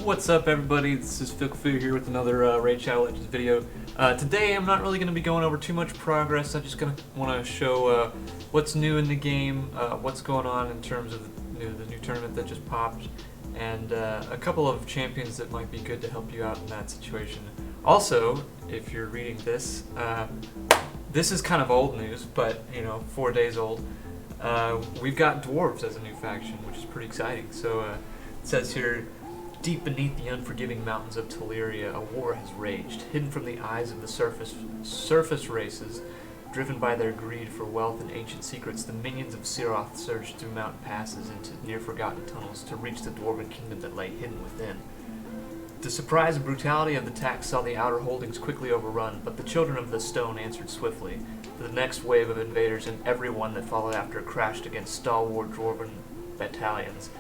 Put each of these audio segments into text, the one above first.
What's up, everybody? This is Fickle here with another Raid Shadow Legends video. Today I'm not really going to be going over too much progress. I'm just going to want to show what's new in the game, what's going on in terms of the new tournament that just popped, and a couple of champions that might be good to help you out in that situation. Also, if you're reading this, this is kind of old news, but 4 days old. We've got dwarves as a new faction, which is pretty exciting. So it says here, deep beneath the unforgiving mountains of Teleria, a war has raged, hidden from the eyes of the surface races. Driven by their greed for wealth and ancient secrets, the minions of Siroth surged through mountain passes into near-forgotten tunnels to reach the dwarven kingdom that lay hidden within. The surprise and brutality of the attack saw the outer holdings quickly overrun, but the children of the stone answered swiftly. The next wave of invaders and everyone that followed after crashed against stalwart dwarven battalions.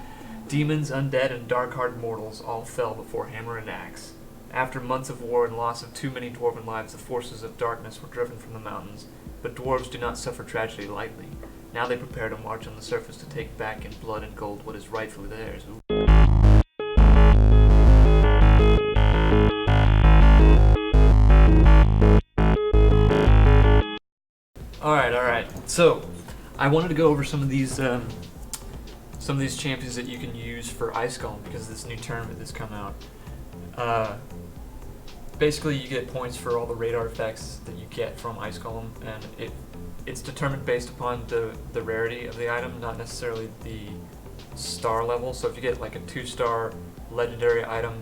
Demons, undead, and dark-hearted mortals all fell before hammer and axe. After months of war and loss of too many dwarven lives, the forces of darkness were driven from the mountains. But dwarves do not suffer tragedy lightly. Now they prepare to march on the surface to take back in blood and gold what is rightfully theirs. Alright. So, I wanted to go over some of these champions that you can use for Ice Golem because of this new tournament that's come out. Basically, you get points for all the raid artifacts that you get from Ice Golem, and it's determined based upon the rarity of the item, not necessarily the star level. So if you get like a 2-star legendary item,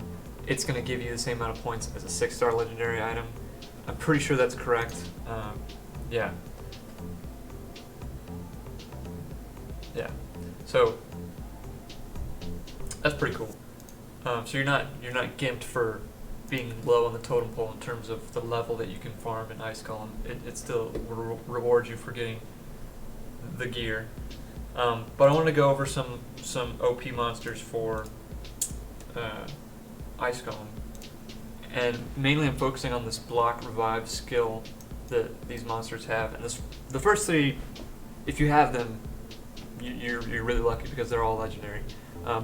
it's going to give you the same amount of points as a 6-star legendary item. I'm pretty sure that's correct. Yeah. So that's pretty cool. So you're not gimped for being low on the totem pole in terms of the level that you can farm in Ice Golem. It still rewards you for getting the gear. But I want to go over some OP monsters for Ice Golem, and mainly I'm focusing on this block revive skill that these monsters have. And the first three, if you have them, you're really lucky because they're all legendary.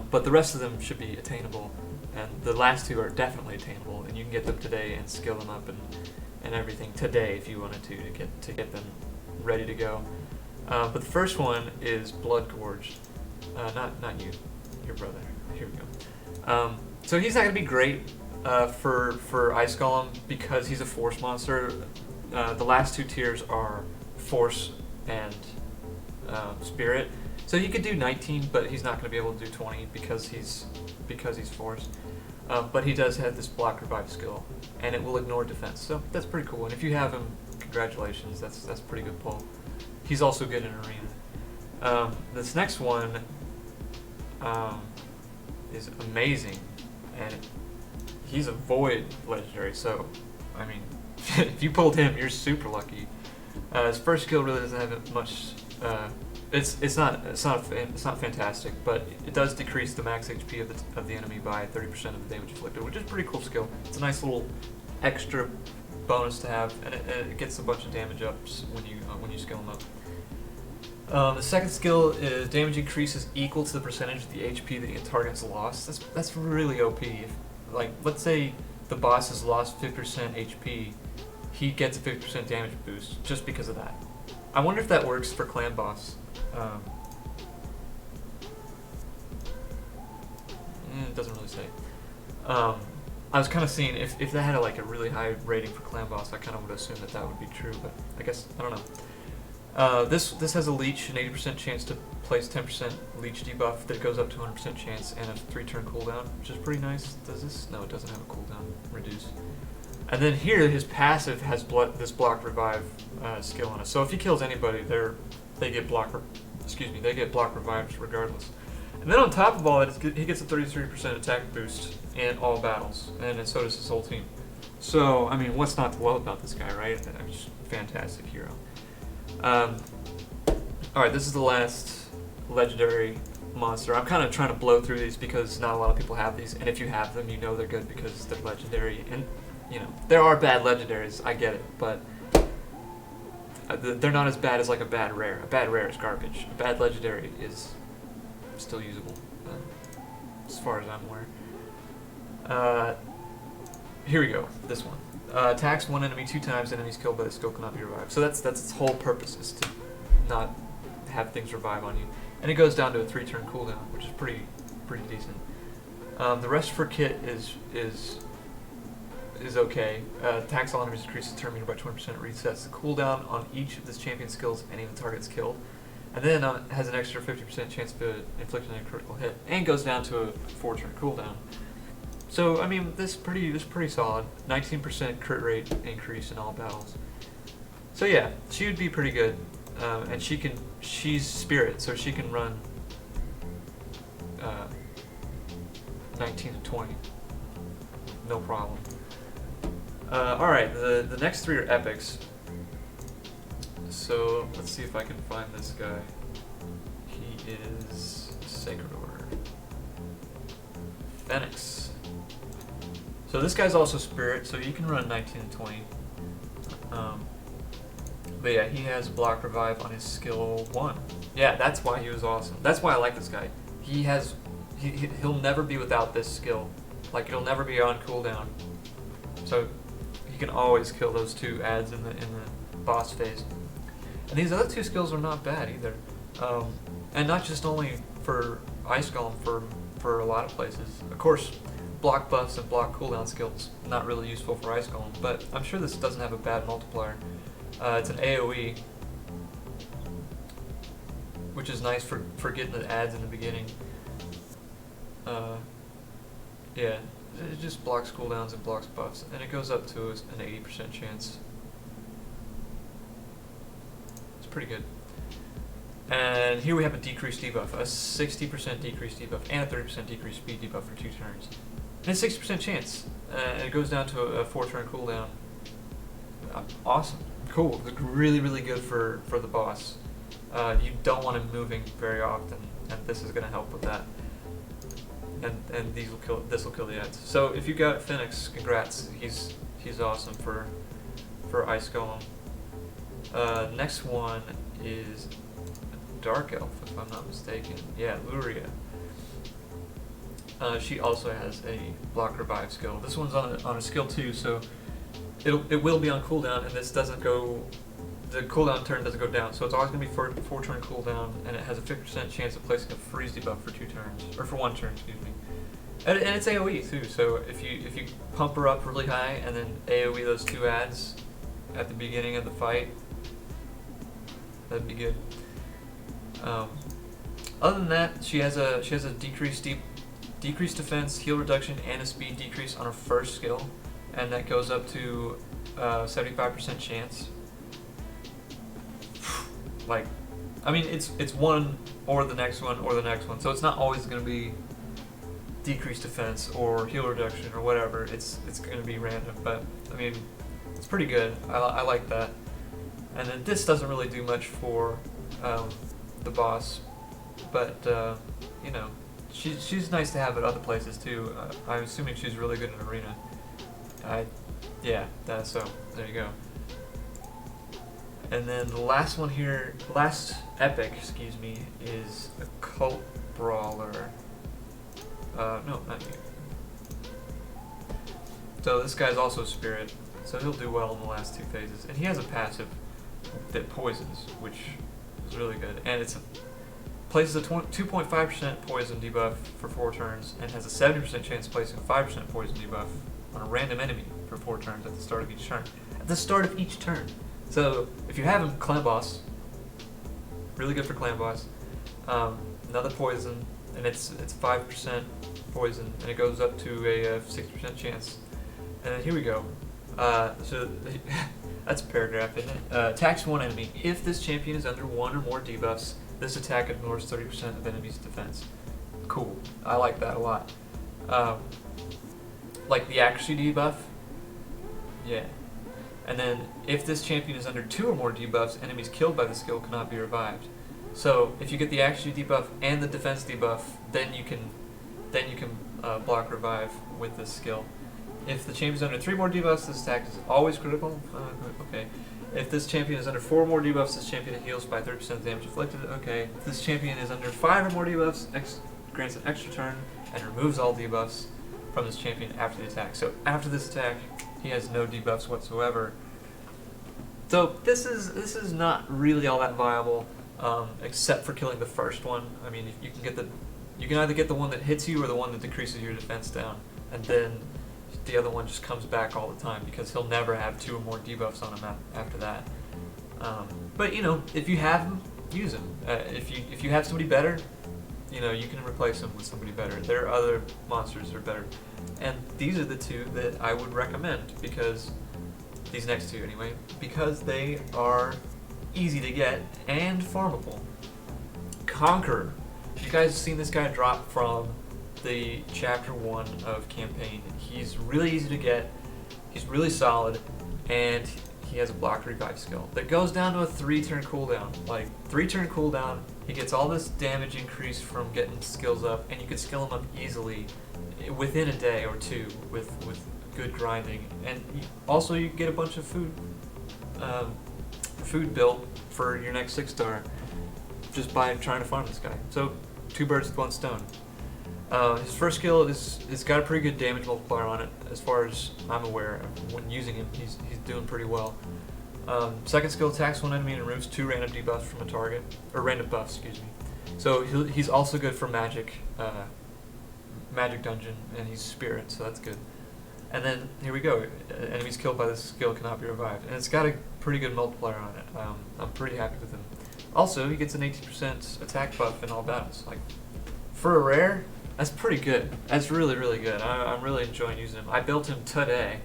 But the rest of them should be attainable, and the last two are definitely attainable, and you can get them today and skill them up and everything today if you wanted to get them ready to go. But the first one is Blood Gorge. Not you, your brother. Here we go. So he's not gonna be great for Ice Golem because he's a force monster. The last two tiers are Force and Spirit. So he could do 19, but he's not going to be able to do 20 because he's forced. But he does have this block revive skill, and it will ignore defense. So that's pretty cool. And if you have him, congratulations. That's a pretty good pull. He's also good in arena. This next one is amazing, and he's a void legendary. So I mean, if you pulled him, you're super lucky. His first skill really doesn't have much. It's not fantastic, but it does decrease the max HP of the enemy by 30% of the damage inflicted, which is a pretty cool skill. It's a nice little extra bonus to have, and it gets a bunch of damage ups when you skill them up. The second skill is damage increases equal to the percentage of the HP that your target has lost. That's really OP. Like, let's say the boss has lost 50% HP, he gets a 50% damage boost just because of that. I wonder if that works for clan boss. It doesn't really say. I was kind of seeing if that had a really high rating for clan boss, I kind of would assume that would be true, but I guess I don't know. This has a leech, an 80% chance to place 10% leech debuff that goes up to 100% chance, and a 3-turn cooldown, which is pretty nice. Does this? No, it doesn't have a cooldown. Reduce. And then here, his passive has this block revive skill on it. So if he kills anybody, they get block revives regardless. And then on top of all that, he gets a 33% attack boost in all battles, and so does his whole team. So I mean, what's not to love about this guy, right? I mean, just fantastic hero. All right, this is the last legendary monster. I'm kind of trying to blow through these because not a lot of people have these, and if you have them, you know they're good because they're legendary. And there are bad legendaries, I get it, but they're not as bad as like a bad rare. A bad rare is garbage. A bad legendary is still usable, as far as I'm aware. Here we go. This one. Attacks one enemy 2 times. Enemies killed by the skill cannot be revived. So that's its whole purpose, is to not have things revive on you. And it goes down to a 3-turn cooldown, which is pretty decent. The rest for kit is okay. Attacks all enemies increases turn meter by 20%. Resets the cooldown on each of this champion's skills and even targets killed. And then has an extra 50% chance of inflicting a critical hit, and goes down to a 4-turn cooldown. So I mean, this is pretty solid. 19% crit rate increase in all battles. So yeah, she would be pretty good, and she's spirit, so she can run 19 to 20, no problem. All right, the next 3 are epics. So let's see if I can find this guy. He is Sacred Order. Phoenix. So this guy's also spirit, so you can run 19 and 20. But yeah, he has block revive on his skill 1. Yeah, that's why he was awesome. That's why I like this guy. He'll never be without this skill. Like, it'll never be on cooldown. So he can always kill those 2 adds in the boss phase. And these other 2 skills are not bad either. And not just only for Ice Golem, for a lot of places. Of course, block buffs and block cooldown skills, not really useful for Ice Golem, but I'm sure this doesn't have a bad multiplier. It's an AoE, which is nice for getting the adds in the beginning. Yeah, it just blocks cooldowns and blocks buffs, and it goes up to an 80% chance. It's pretty good. And here we have a decreased debuff, a 60% decreased debuff, and a 30% decreased speed debuff for 2 turns. And a 60% chance, and it goes down to a 4-turn cooldown. Awesome. Cool. Really good for the boss. You don't want him moving very often, and this is going to help with that. And this will kill the ads. So if you got Phoenix, congrats. He's awesome for Ice Golem. Next one is Dark Elf, if I'm not mistaken. Yeah, Luria. She also has a block revive skill. This one's on a skill 2, so it will be on cooldown, and this doesn't go. The cooldown turn doesn't go down, so it's always going to be 4-turn cooldown, and it has a 50% chance of placing a freeze debuff for 2 turns, or for 1 turn, excuse me. And it's AoE too, so if you pump her up really high and then AoE those 2 adds at the beginning of the fight, that'd be good. Other than that, she has a decreased defense, heal reduction, and a speed decrease on her first skill, and that goes up to 75% chance. Like, I mean, it's one or the next one or the next one, so it's not always going to be decreased defense or heal reduction or whatever. It's going to be random, but I mean, it's pretty good. I like that. And then this doesn't really do much for the boss, but you know, she's nice to have at other places too. I'm assuming she's really good in arena. Yeah, so there you go. And then the last one here, last epic, excuse me, is a Cult Brawler. No, not you. So this guy's also Spirit, so he'll do well in the last 2 phases. And he has a passive that poisons, which is really good. And it's places a 2.5% poison debuff for 4 turns, and has a 70% chance of placing a 5% poison debuff on a random enemy for 4 turns at the start of each turn. At the start of each turn. So if you have him, Clan Boss, really good for Clan Boss. Another poison, and it's 5% poison, and it goes up to a 60% chance. And then here we go. So that's a paragraph, isn't it? Attacks 1 enemy. If this champion is under 1 or more debuffs, this attack ignores 30% of enemy's defense. Cool. I like that a lot. Like the accuracy debuff. Yeah. And then, if this champion is under 2 or more debuffs, enemies killed by the skill cannot be revived. So, if you get the accuracy debuff and the defense debuff, then you can block revive with this skill. If the champion is under 3 more debuffs, this attack is always critical. Okay. If this champion is under 4 or more debuffs, this champion heals by 30% of the damage inflicted. Okay. If this champion is under 5 or more debuffs, grants an extra turn and removes all debuffs. from this champion after the attack. So after this attack, he has no debuffs whatsoever. So this is not really all that viable, except for killing the first one. I mean, you can either get the one that hits you or the one that decreases your defense down, and then the other one just comes back all the time because he'll never have 2 or more debuffs on him after that. But you know, if you have him, use him. If you have somebody better, you know, you can replace him with somebody better. There are other monsters that are better, and these are the 2 that I would recommend, because these next 2 anyway, because they are easy to get and farmable. Conqueror. You guys have seen this guy drop from the chapter 1 of campaign. He's really easy to get, he's really solid, and he has a block revive skill that goes down to a 3-turn cooldown. Like 3-turn cooldown, he gets all this damage increase from getting skills up, and you can skill him up easily within a day or 2 with good grinding. And also you get a bunch of food built for your next 6-star just by trying to farm this guy. So 2 birds with 1 stone. His first skill is got a pretty good damage multiplier on it, as far as I'm aware. When using him, he's doing pretty well. Second skill attacks one enemy and removes 2 random debuffs from a target, or random buffs, excuse me. So he's also good for magic dungeon, and he's spirit, so that's good. And then here we go. Enemies killed by this skill cannot be revived, and it's got a pretty good multiplier on it. I'm pretty happy with him. Also, he gets an 18% attack buff in all battles. Like, for a rare, that's pretty good. That's really, really good. I'm really enjoying using him. I built him today.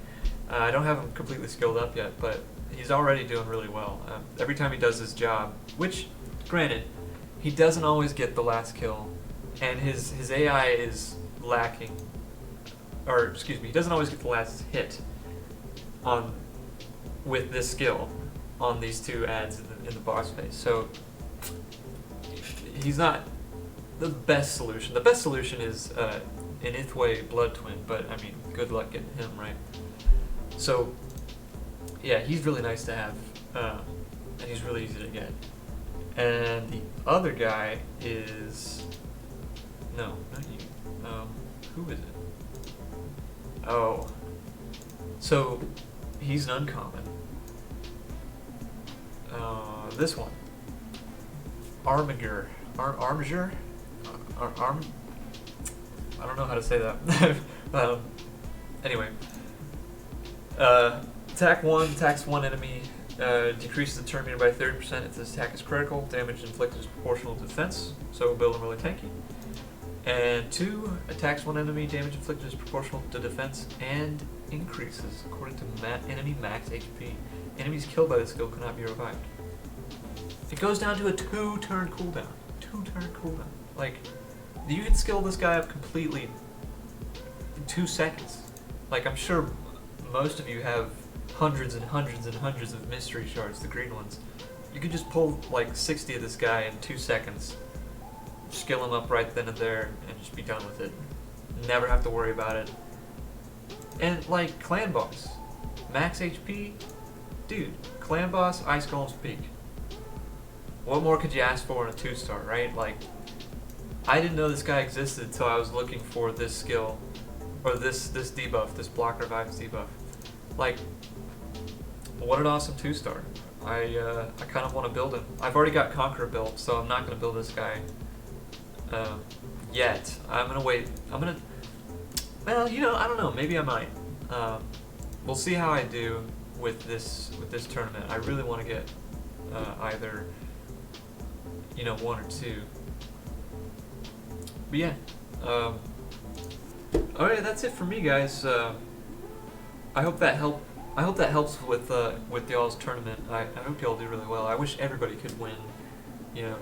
I don't have him completely skilled up yet, but he's already doing really well. Every time he does his job, which, granted, he doesn't always get the last kill, and his AI is lacking. Or, excuse me, he doesn't always get the last hit with this skill on these 2 ads in the boss phase. So, he's not the best solution. The best solution is an Ithway Blood Twin, but I mean, good luck getting him, right? So, yeah, he's really nice to have, and he's really easy to get. And the other guy is... No, not you. Who is it? Oh. So, he's an uncommon. This one. Armiger. Armiger? I don't know how to say that. Anyway. Attack 1, attacks 1 enemy, decreases the turn meter by 30% if this attack is critical. Damage inflicted is proportional to defense, so build him really tanky. And 2, attacks 1 enemy, damage inflicted is proportional to defense and increases according to enemy max HP. Enemies killed by this skill cannot be revived. It goes down to a 2-turn cooldown. 2-turn cooldown. Like, you can skill this guy up completely in 2 seconds. Like, I'm sure most of you have hundreds and hundreds and hundreds of mystery shards, the green ones. You can just pull like 60 of this guy in 2 seconds, skill him up right then and there, and just be done with it. Never have to worry about it. And like, clan boss, max HP, dude, clan boss, Ice Golem Peak. What more could you ask for in a 2-star, right? Like, I didn't know this guy existed until I was looking for this skill, or this debuff, this block revives debuff. Like, what an awesome 2-star. I kind of want to build him. I've already got Conqueror built, so I'm not going to build this guy yet. I'm going to wait. Well, you know, I don't know. Maybe I might. We'll see how I do with this tournament. I really want to get either, you know, 1 or 2. But yeah. Alright, that's it for me, guys. I hope that helps with y'all's tournament. I hope y'all do really well. I wish everybody could win, you know,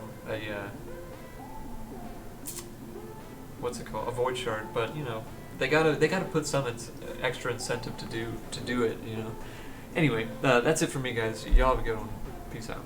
what's it called? A void shard, but you know, they gotta put some extra incentive to do it, you know. Anyway, that's it for me, guys. Y'all have a good one. Peace out.